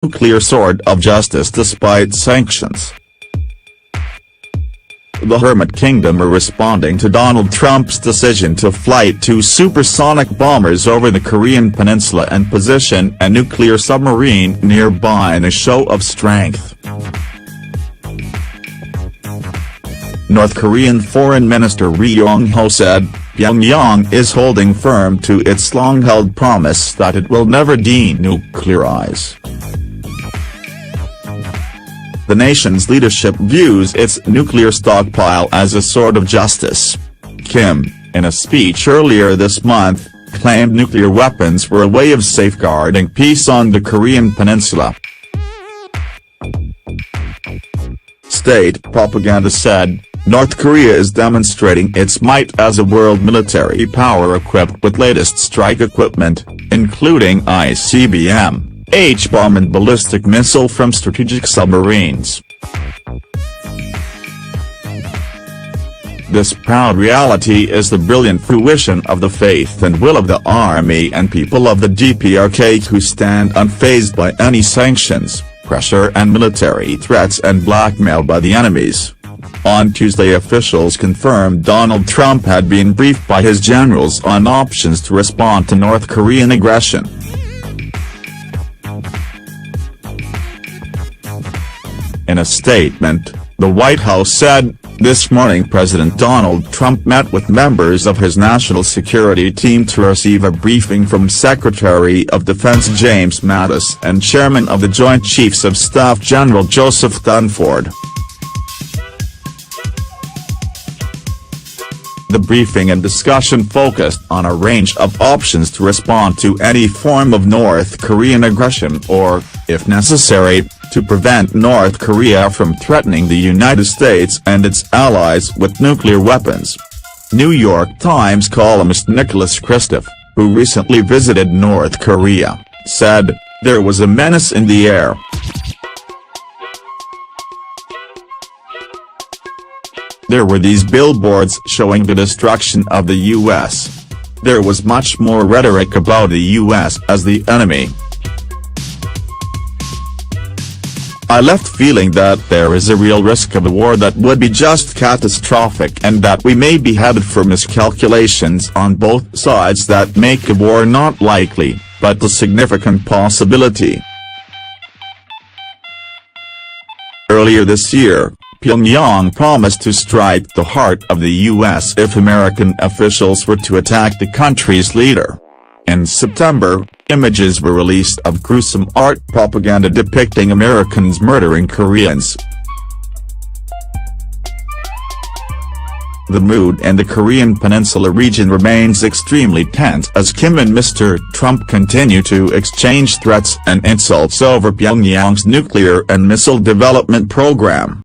nuclear sword of justice despite sanctions. The Hermit Kingdom are responding to Donald Trump's decision to flight 2 supersonic bombers over the Korean peninsula and position a nuclear submarine nearby in a show of strength. North Korean Foreign Minister Ri Yong-ho said, Pyongyang is holding firm to its long-held promise that it will never denuclearize. The nation's leadership views its nuclear stockpile as a sword of justice. Kim, in a speech earlier this month, claimed nuclear weapons were a way of safeguarding peace on the Korean peninsula. State propaganda said, North Korea is demonstrating its might as a world military power equipped with latest strike equipment, including ICBM, H-bomb and ballistic missile from strategic submarines. This proud reality is the brilliant fruition of the faith and will of the army and people of the DPRK who stand unfazed by any sanctions, pressure and military threats and blackmail by the enemies. On Tuesday, officials confirmed Donald Trump had been briefed by his generals on options to respond to North Korean aggression. In a statement, the White House said, this morning President Donald Trump met with members of his national security team to receive a briefing from Secretary of Defense James Mattis and Chairman of the Joint Chiefs of Staff General Joseph Dunford. The briefing and discussion focused on a range of options to respond to any form of North Korean aggression or, if necessary, to prevent North Korea from threatening the United States and its allies with nuclear weapons. New York Times columnist Nicholas Kristof, who recently visited North Korea, said, there was a menace in the air. There were these billboards showing the destruction of the U.S. There was much more rhetoric about the U.S. as the enemy. I left feeling that there is a real risk of a war that would be just catastrophic and that we may be headed for miscalculations on both sides that make a war not likely, but a significant possibility. Earlier this year, Pyongyang promised to strike the heart of the U.S. if American officials were to attack the country's leader. In September, images were released of gruesome art propaganda depicting Americans murdering Koreans. The mood in the Korean Peninsula region remains extremely tense as Kim and Mr. Trump continue to exchange threats and insults over Pyongyang's nuclear and missile development program.